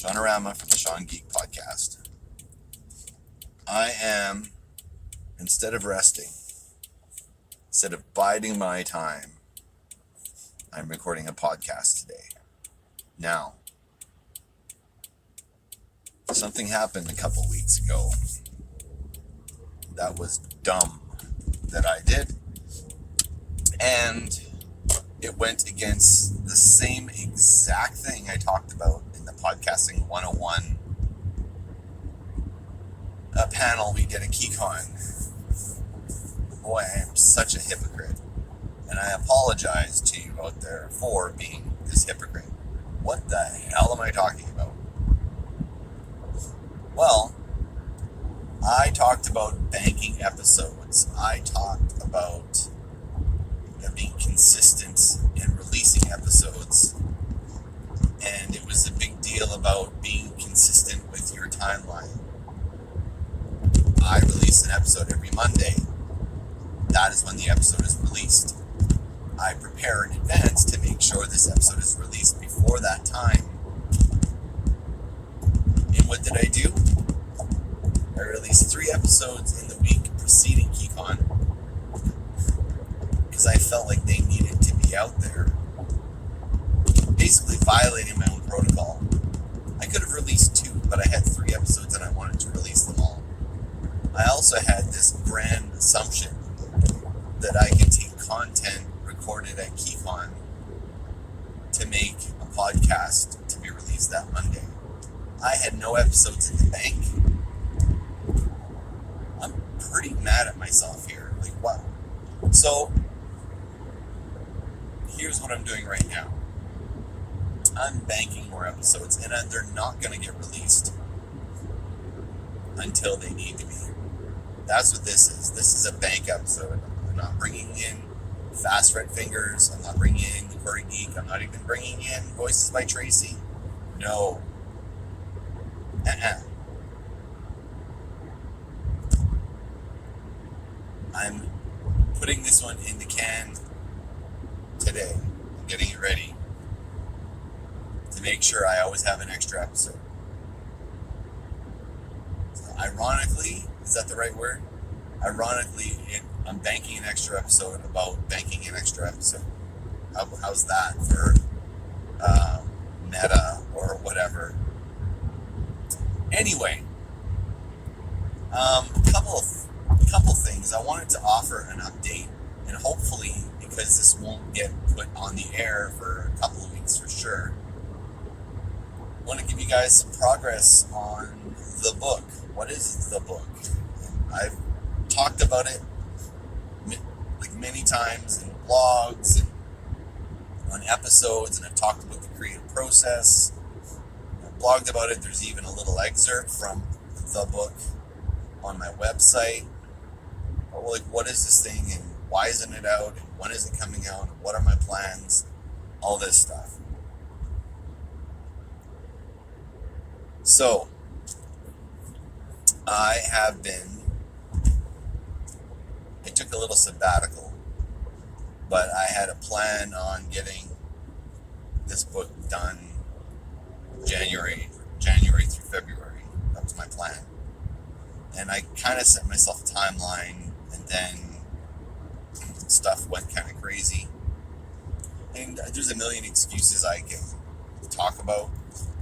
Seanorama from the Sean Geek podcast. I am, instead of resting, instead of biding my time, I'm recording a podcast today. Now, something happened a couple weeks ago that was dumb that I did, and it went against the same exact thing I talked about in the Podcasting 101 panel we did at KeyCon. Boy, I am such a hypocrite. And I apologize to you out there for being this hypocrite. What the hell am I talking about? Well, I talked about banking episodes. I talked about being consistent in releasing episodes. And it was a big deal about being consistent with your timeline. I release an episode every Monday. That is when the episode is released. I prepare in advance to make sure this episode is released before that time. And what did I do? I released 3 episodes in the week preceding KeyCon because I felt like they needed to be out there. Basically violating my own protocol. I could have released 2, but I had 3 episodes and I wanted to release them all. I also had this grand assumption that I could take content recorded at KeyCon to make a podcast to be released that Monday. I had no episodes in the bank. I'm pretty mad at myself here. Like, wow. So, here's what I'm doing right now. I'm banking more episodes, and they're not going to get released until they need to be. That's what this is. This is a bank episode. I'm not bringing in Fast Red Fingers. I'm not bringing in the Curry Geek. I'm not even bringing in Voices by Tracy. No. I'm putting this one in the can today. I'm getting it ready to make sure I always have an extra episode. So ironically, is that the right word? Ironically, I'm banking an extra episode about banking an extra episode. How's that for meta or whatever? Anyway, couple things. I wanted to offer an update, and hopefully, because this won't get put on the air for a couple of weeks for sure, I want to give you guys some progress on the book. What is the book? I've talked about it like many times in blogs and on episodes, and I've talked about the creative process. I've blogged about it. There's even a little excerpt from the book on my website. Like, what is this thing, and why isn't it out, and when is it coming out, and what are my plans, all this stuff. So, I took a little sabbatical, but I had a plan on getting this book done January through February. That was my plan. And I kind of set myself a timeline, and then stuff went kind of crazy. And there's a million excuses I can talk about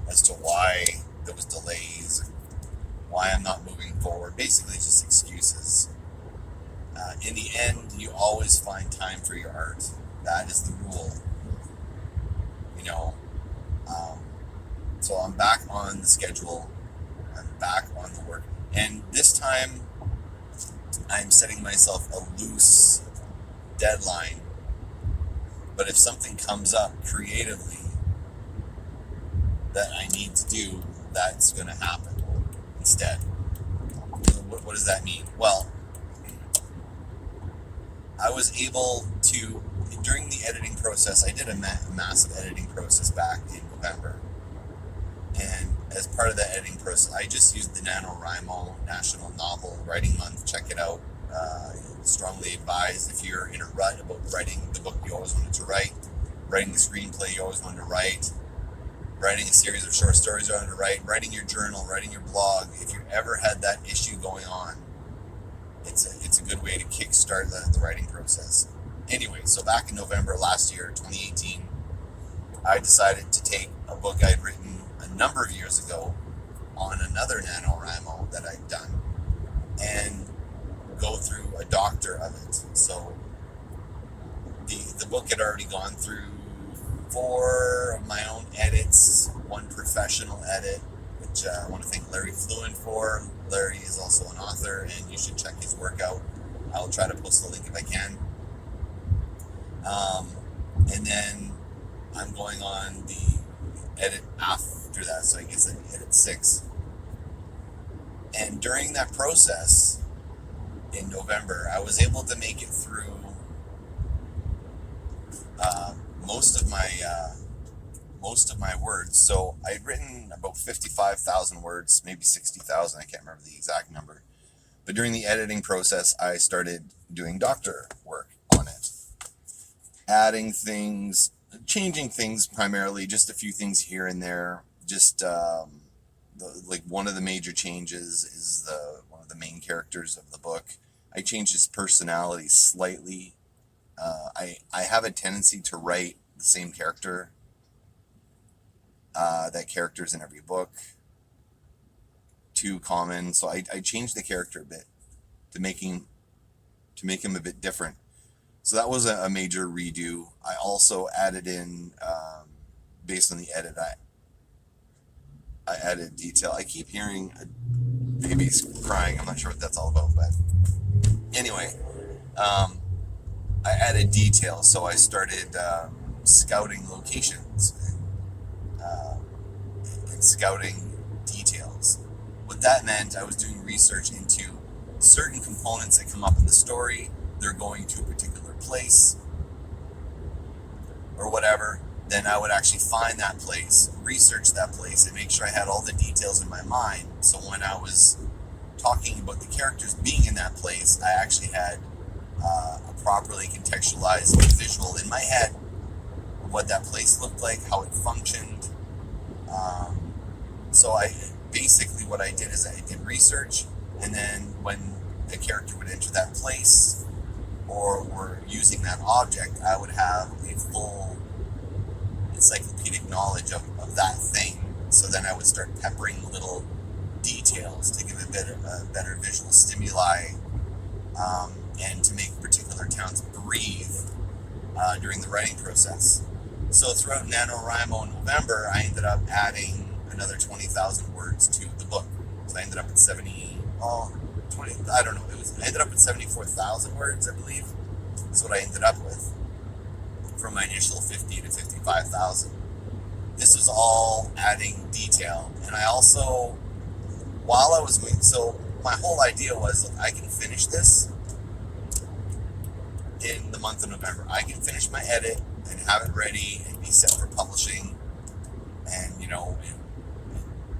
as to why there was delays, why I'm not moving forward. Basically, just excuses. In the end, you always find time for your art. That is the rule. So I'm back on the schedule. I'm back on the work. And this time, I'm setting myself a loose deadline. But if something comes up creatively that I need to do, that's going to happen instead. What does that mean? Well, I was able to, during the editing process, I did a massive editing process back in November. And as part of that editing process, I just used the NaNoWriMo National Novel Writing Month. Check it out. Strongly advised if you're in a rut about writing the book you always wanted to write, writing the screenplay you always wanted to write, writing a series of short stories you wanted to write, writing your journal, writing your blog. If you ever had that issue going on, it's a good way to kickstart the writing process. Anyway, so back in November last year, 2018, I decided to take a book I'd written a number of years ago on another NaNoWriMo that I'd done and go through a doctor of it. So the book had already gone through 4 of my own edits, 1 professional edit, which I want to thank Larry Flewin for. Larry is also an author, and you should check his work out. I'll try to post the link if I can. And then I'm going on the edit after that, so I guess edit 6. And during that process in November, I was able to make it through most of my words. So I had written about 55,000 words, maybe 60,000. I can't remember the exact number. But during the editing process, I started doing doctor work on it, adding things, changing things primarily, just a few things here and there. Just like one of the major changes is one of the main characters of the book. I changed his personality slightly. I have a tendency to write the same character. That character's in every book. Too common. So I changed the character a bit to make him a bit different. So that was a major redo. I also added in, based on the edit, I added detail. I keep hearing a baby's crying. I'm not sure what that's all about, but anyway, I added detail. So I started scouting locations and scouting details. What that meant, I was doing research into certain components that come up in the story. They're going to a particular place or whatever. Then I would actually find that place, research that place, and make sure I had all the details in my mind. So when I was talking about the characters being in that place, I actually had a properly contextualized visual in my head of what that place looked like, how it functioned. So basically what I did is I did research, and then when the character would enter that place or were using that object, I would have a full encyclopedic knowledge of that thing. So then I would start peppering little details to give a better visual stimuli, and to make particular towns breathe during the writing process. So throughout NaNoWriMo in November, I ended up adding another 20,000 words to the book. So I ended up at 74,000 words, I believe, is what I ended up with from my initial 50 to 55,000. This was all adding detail. And I also, while I was doing, so my whole idea was, look, I can finish this in the month of November. I can finish my edit and have it ready and be set for publishing and, and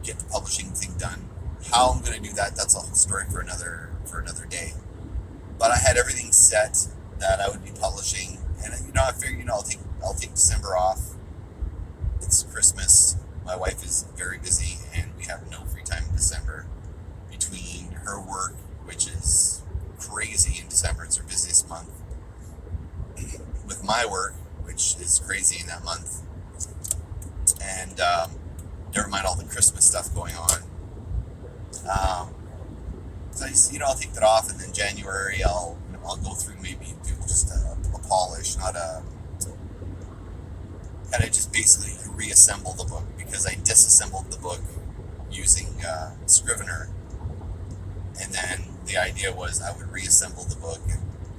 get the publishing thing done. How I'm going to do that, that's a whole story for another day. But I had everything set that I would be publishing, and I figured, I'll take December off. It's Christmas. My wife is very busy, and we have no free time in December between her work, which is crazy in December. It's her busiest month, with my work, which is crazy in that month, and never mind all the Christmas stuff going on. So I'll take that off, and then January I'll go through, maybe do just a polish, not a kind of just basically reassemble the book, because I disassembled the book using Scrivener, and then the idea was I would reassemble the book,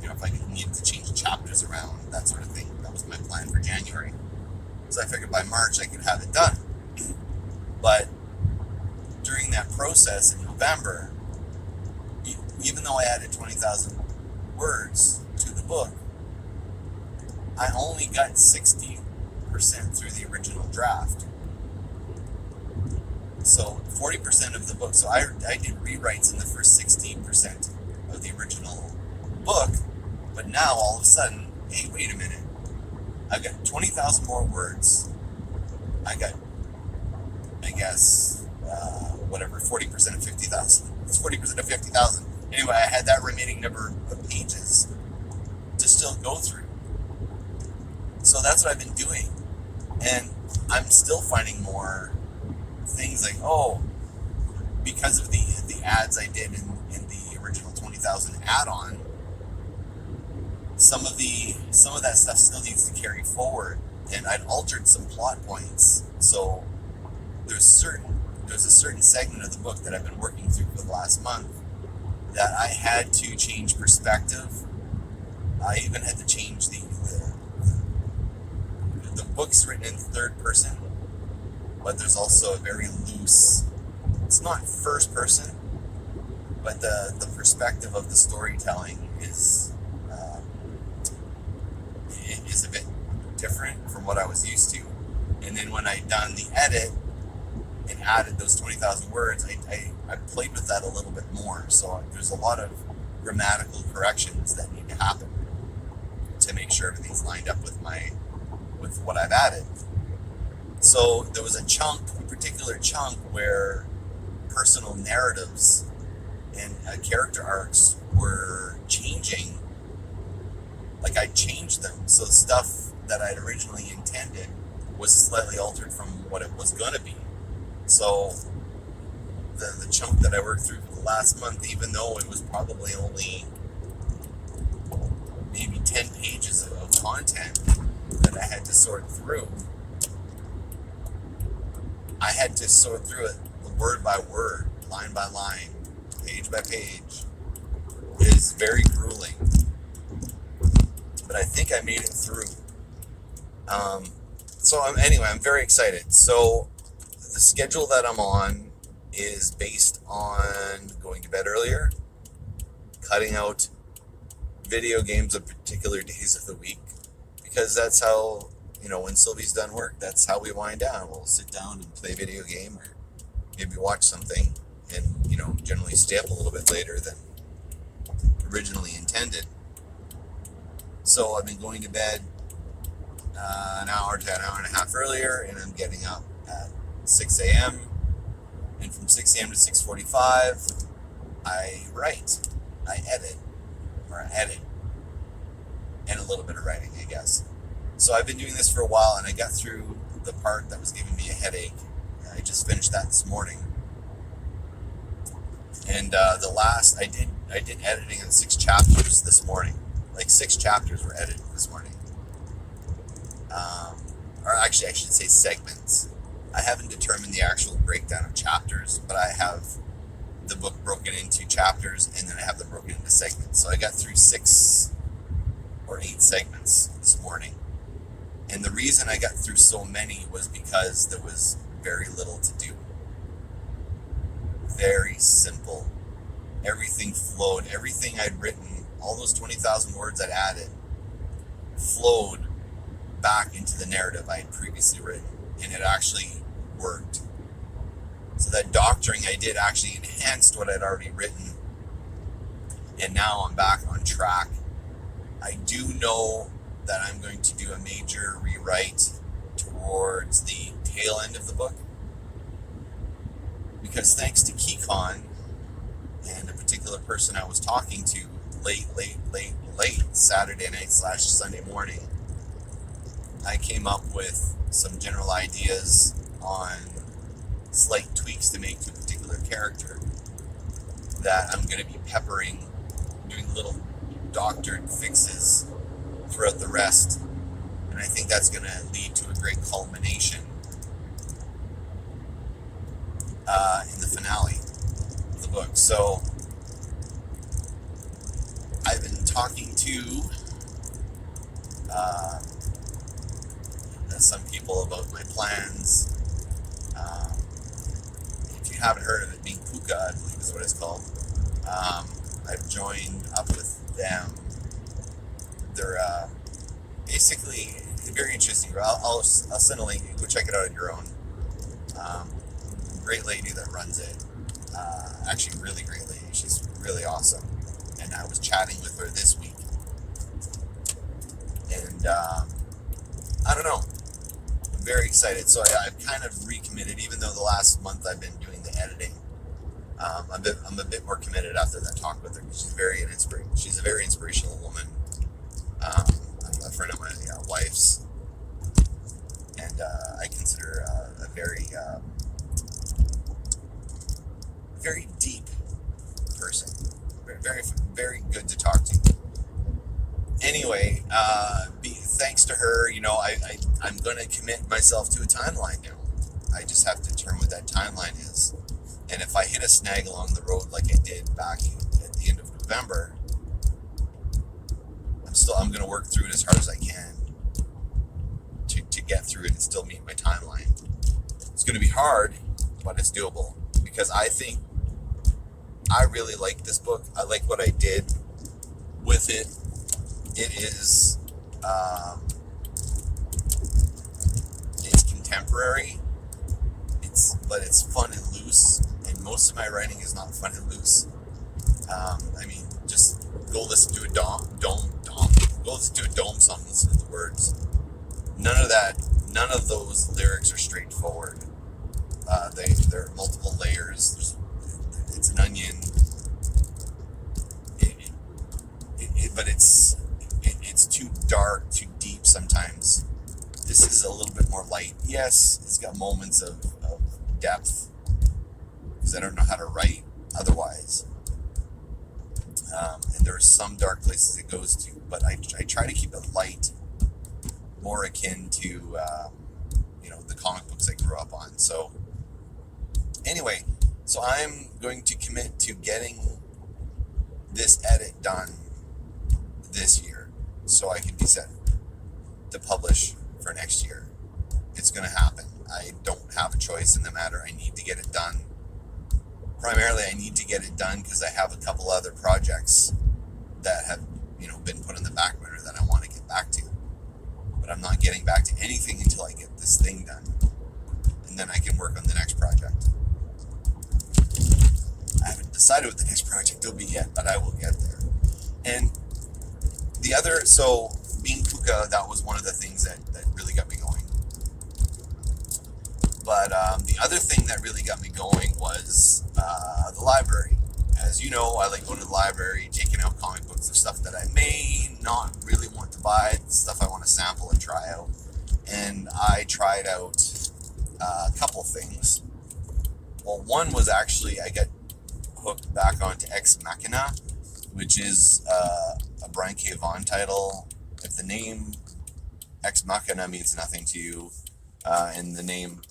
and if I needed to change chapters around, that sort of thing. That was my plan for January. So I figured by March I could have it done. But during that process in November, even though I added 20,000 words to the book, I only got 60% through the original draft. So 40% of the book. So I did rewrites in the first 16% of the original book, but now all of a sudden, hey, wait a minute. I've got 20,000 more words. I got guess, whatever, 40% of 50,000. It's 40% of 50,000. Anyway, I had that remaining number of pages to still go through. So that's what I've been doing. And I'm still finding more things like, because of the ads I did in the original 20,000 add-on, some of that stuff still needs to carry forward. And I'd altered some plot points. So there's a certain segment of the book that I've been working through for the last month that I had to change perspective. I even had to change the book's written in third person, but there's also a very loose, it's not first person, but the perspective of the storytelling is a bit different from what I was used to. And then when I done the edit and added those 20,000 words, I played with that a little bit more. So there's a lot of grammatical corrections that need to happen to make sure everything's lined up with what I've added. So there was a particular chunk where personal narratives and character arcs were changing. Like I changed them. So stuff that I'd originally intended was slightly altered from what it was going to be. So the chunk that I worked through for the last month, even though it was probably only maybe 10 pages of content that I had to sort through, I had to sort through it word by word, line by line, page by page. It is very grueling. But I think I made it through. I'm very excited. So the schedule that I'm on is based on going to bed earlier, cutting out video games on particular days of the week, because that's how, when Sylvie's done work, that's how we wind down. We'll sit down and play a video game or maybe watch something and, generally stay up a little bit later than originally intended. So I've been going to bed an hour to an hour and a half earlier, and I'm getting up at 6 a.m. And from 6 a.m. to 6:45, I write, I edit, and a little bit of writing, I guess. So I've been doing this for a while, and I got through the part that was giving me a headache. I just finished that this morning. And I did editing in 6 chapters this morning. Like 6 chapters were edited this morning. Or actually, I should say segments. I haven't determined the actual breakdown of chapters, but I have the book broken into chapters, and then I have them broken into segments. So I got through 6 or 8 segments this morning. And the reason I got through so many was because there was very little to do. Very simple. Everything flowed. Everything I'd written, all those 20,000 words I'd added, flowed back into the narrative I had previously written. And it actually worked. So that doctoring I did actually enhanced what I'd already written. And now I'm back on track. I do know that I'm going to do a major rewrite towards the tail end of the book. Because thanks to KeyCon and a particular person I was talking to late Saturday night / Sunday morning, I came up with some general ideas on slight tweaks to make to a particular character that I'm going to be peppering, doing little doctored fixes throughout the rest. And I think that's going to lead to a great culmination in the finale of the book. So I've been talking to some people about my plans. If you haven't heard of it, Being Pukka, I believe is what it's called. I've joined up with them. They're basically very interesting. I'll send a link. Go check it out on your own. Great lady that runs it. Actually, really great lady. She's really awesome. And I was chatting with her this week. And I don't know. very excited. So I've kind of recommitted, even though the last month I've been doing the editing. I'm a bit more committed after that talk with her. She's she's a very inspirational woman. A friend of my wife's, and I consider a very very deep person. Very, very good to talk to. Anyway, thanks to her, I'm going to commit myself to a timeline now. I just have to determine what that timeline is. And if I hit a snag along the road like I did back at the end of November, I'm going to work through it as hard as I can to get through it and still meet my timeline. It's going to be hard, but it's doable, because I think I really like this book. I like what I did with it. It is, it's contemporary, but it's fun and loose, and most of my writing is not fun and loose. Just go listen to a go listen to a Dome song, listen to the words. None of those lyrics are straightforward. There are multiple layers. It's an onion. But it's too dark, too deep sometimes. This is a little bit more light. Yes, it's got moments of depth, because I don't know how to write otherwise. And there are some dark places it goes to, but I try to keep it light, more akin to the comic books I grew up on. So anyway, so I'm going to commit to getting this edit done this year, so I can be set to publish for next year. It's going to happen. I don't have a choice in the matter. I need to get it done. Primarily, I need to get it done because I have a couple other projects that have, been put on the back burner that I want to get back to. But I'm not getting back to anything until I get this thing done, and then I can work on the next project. I haven't decided what the next project will be yet, but I will get there. And Being Pukka, that was one of the things that really got me going. But the other thing that really got me going was the library. As you know, I like going to the library, taking out comic books of stuff that I may not really want to buy, stuff I want to sample and try out. And I tried out a couple things. Well, one was actually I got hooked back onto Ex Machina, which is a Brian K. Vaughan title. If the name Ex Machina means nothing to you, and the name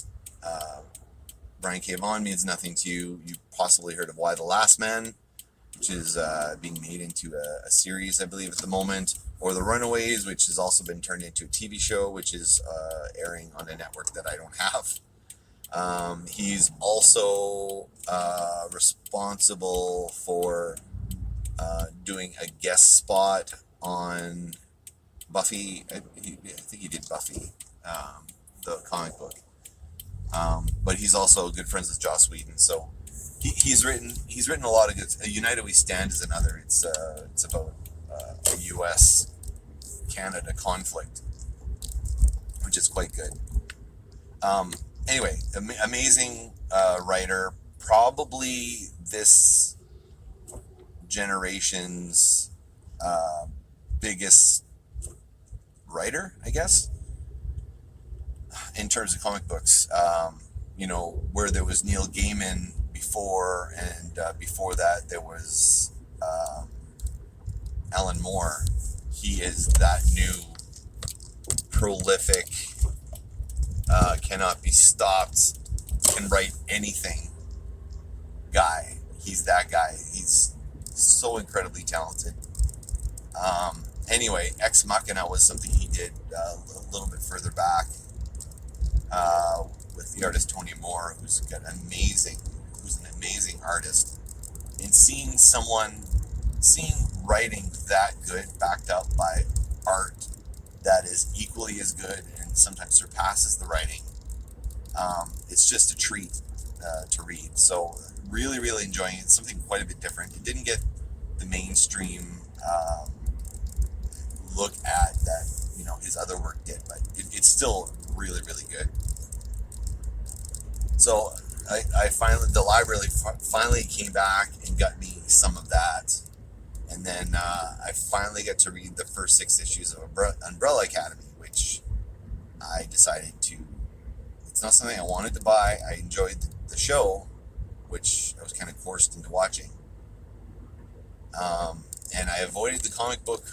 Brian K. Vaughan means nothing to you, you possibly heard of Why the Last Man, which is being made into a series, I believe, at the moment, or The Runaways, which has also been turned into a TV show, which is airing on a network that I don't have. He's also responsible for doing a guest spot on Buffy. I think he did Buffy, the comic book. But he's also good friends with Joss Whedon, so he's written a lot of good. United We Stand is another. It's about a U.S. Canada conflict, which is quite good. Anyway, amazing writer, probably this generation's biggest writer, I guess, in terms of comic books. Where there was Neil Gaiman before, and before that there was Alan Moore. He is that new prolific, cannot be stopped, can write anything guy. He's that guy. He's so incredibly talented. Anyway, Ex Machina was something he did a little bit further back with the artist Tony Moore, who's an amazing artist. And seeing writing that good backed up by art that is equally as good and sometimes surpasses the writing, it's just a treat to read. So really, really enjoying it. It's something quite a bit different. It didn't get the mainstream look at that his other work did, but it's still really, really good. So I finally, the library finally came back and got me some of that. And then I finally got to read the first 6 issues of Umbrella Academy, which I decided to, it's not something I wanted to buy. I enjoyed the show, which I was kind of forced into watching. And I avoided the comic book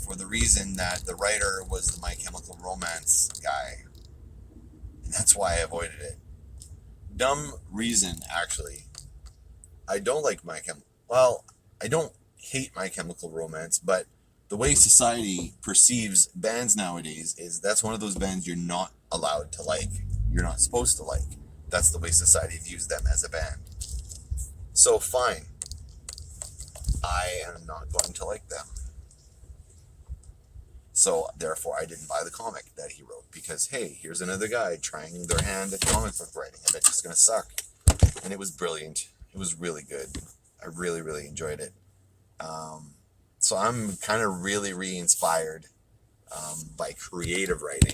for the reason that the writer was the My Chemical Romance guy. And that's why I avoided it. Dumb reason, actually. I don't like I don't hate My Chemical Romance, but the way society perceives bands nowadays is that's one of those bands you're not allowed to like. You're not supposed to like. That's the way society views them as a band. So fine. I am not going to like them. So therefore I didn't buy the comic that he wrote because, hey, here's another guy trying their hand at comic book writing. I bet it's going to suck. And it was brilliant. It was really good. I really, really enjoyed it. So I'm kind of really re-inspired by creative writing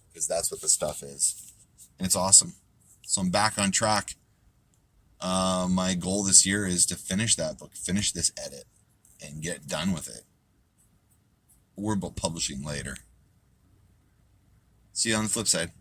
because that's what the stuff is. And it's awesome. So I'm back on track. My goal this year is to finish that book, finish this edit, and get done with it. We're about publishing later. See you on the flip side.